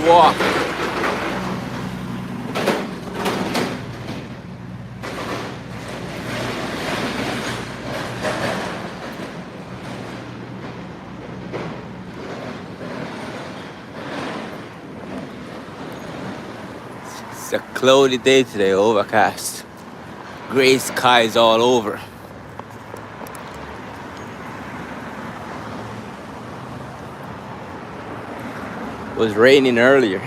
walk. It's a cloudy day today, overcast. Gray skies all over. It was raining earlier.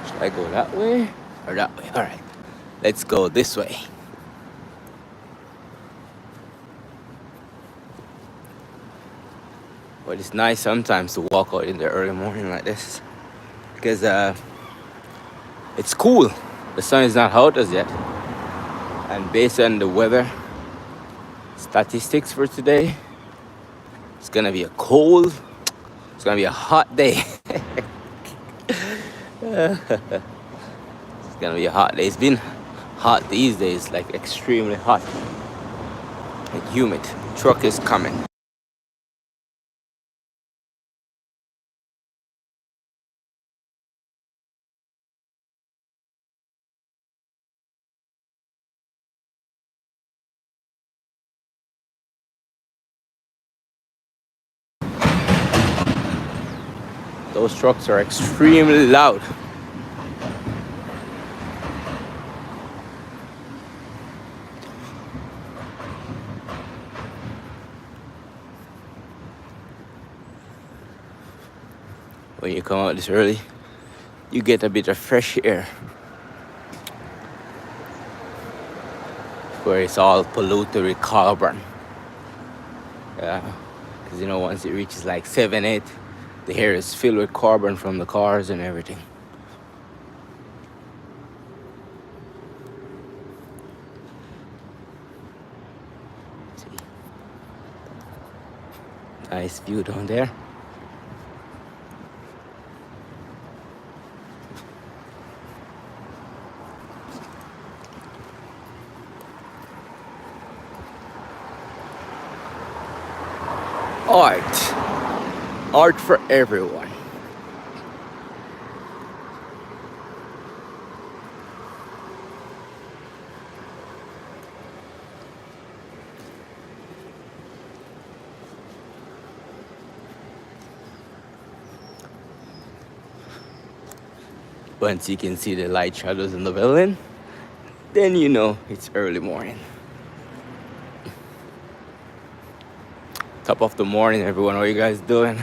Should I go that way or that way? All right, let's go this way. But it's nice sometimes to walk out in the early morning like this because it's cool. The sun is not out as yet, and based on the weather statistics for today, it's gonna be a cold. It's gonna be a hot day. It's gonna be a hot day. It's been hot these days, like extremely hot and humid. Truck is coming. Those trucks are extremely loud. When you come out this early, you get a bit of fresh air. Where it's all polluted with carbon. Yeah, because you know, once it reaches like 7, 8, the air is filled with carbon from the cars and everything. See, nice view down there. Art for everyone. Once you can see the light shadows in the building, then you know it's early morning. Top of the morning, everyone. What are you guys doing?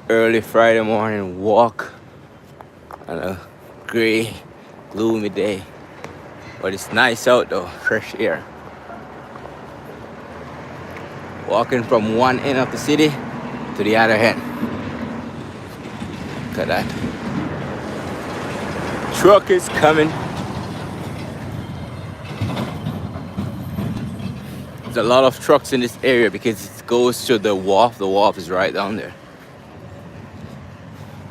Early Friday morning walk on a gray, gloomy day. But it's nice out though, fresh air. Walking from one end of the city to the other end. Look at that. Truck is coming. There's a lot of trucks in this area because it goes to the wharf. The wharf is right down there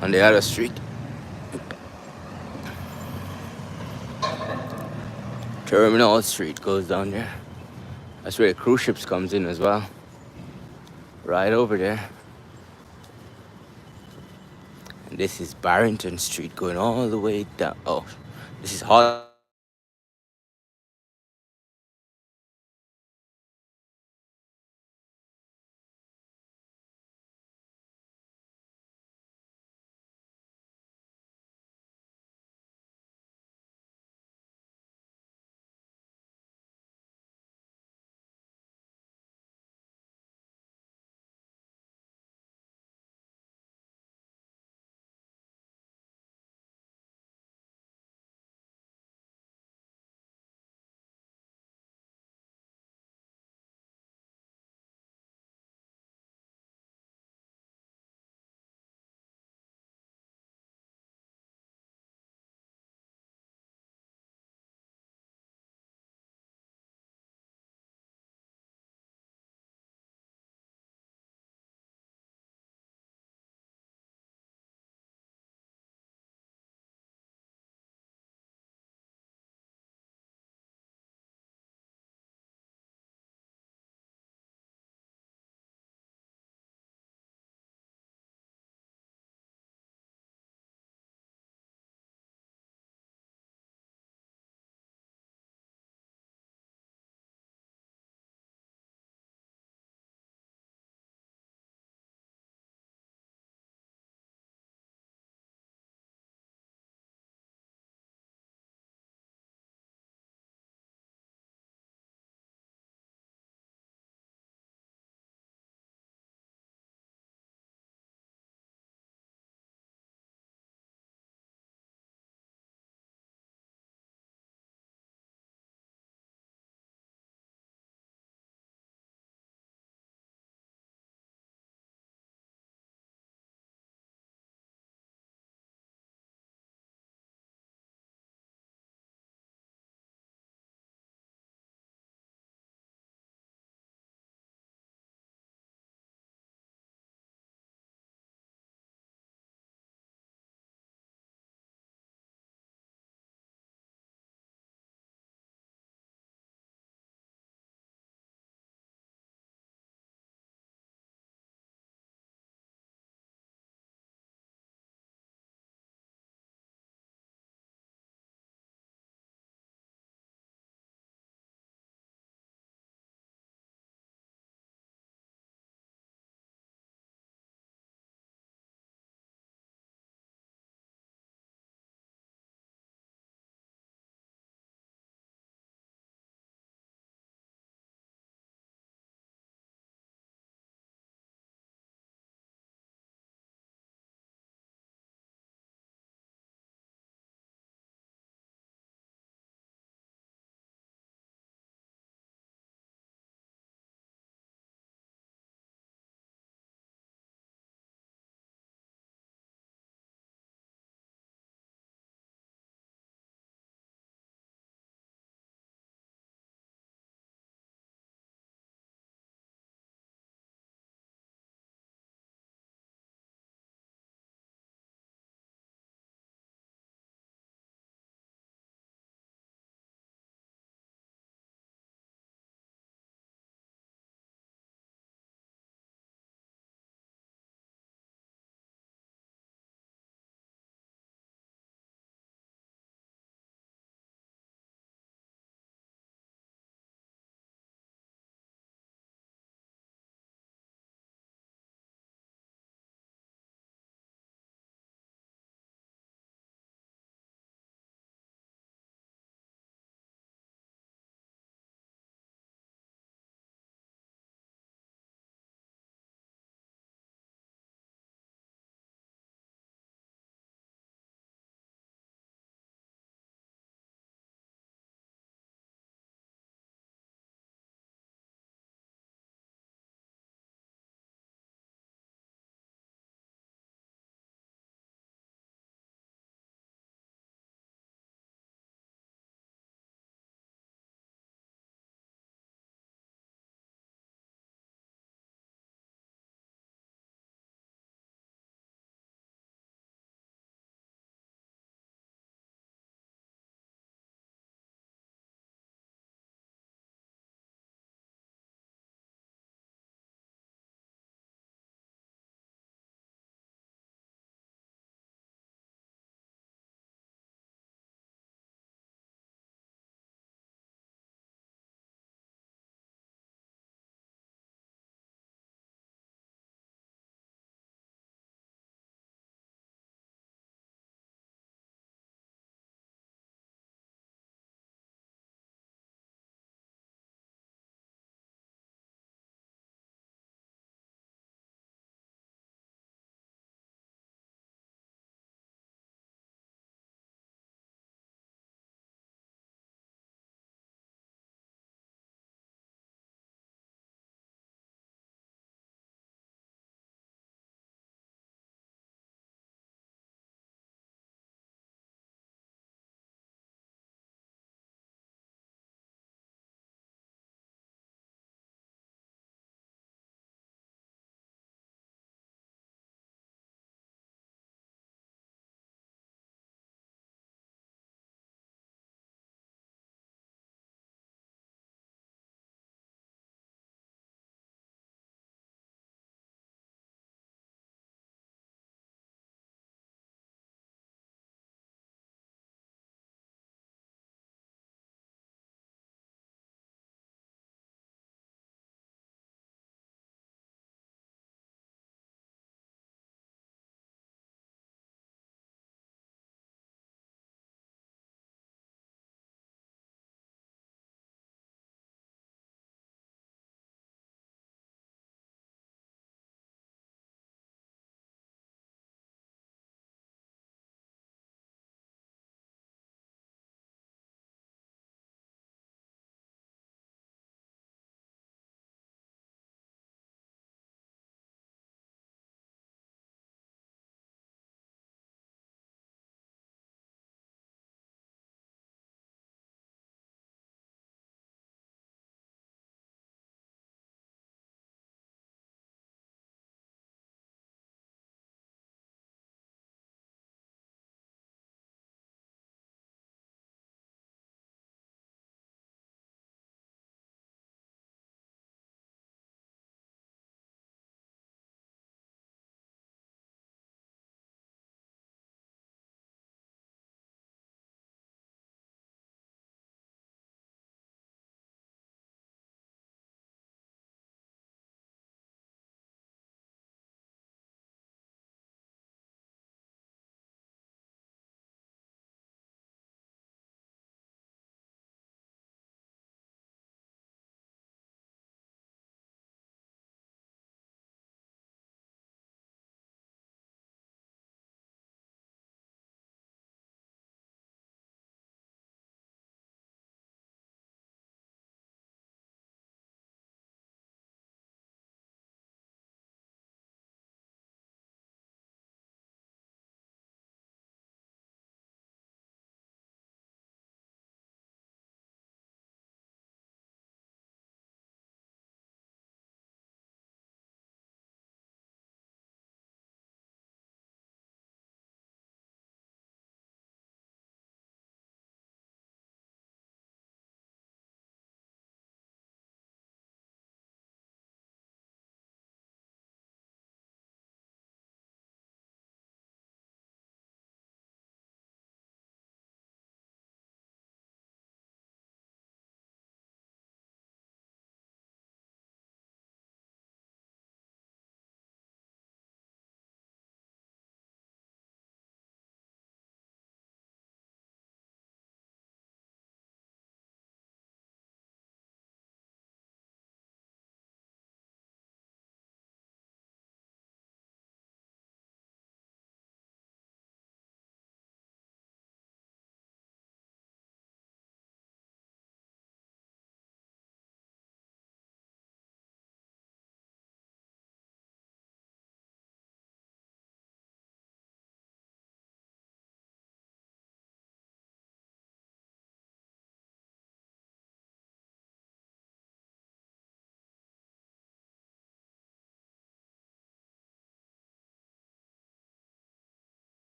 on the other street. Terminal Street goes down there. That's where the cruise ships comes in as well. Right over there. And this is Barrington Street going all the way down. Oh, this is Hall.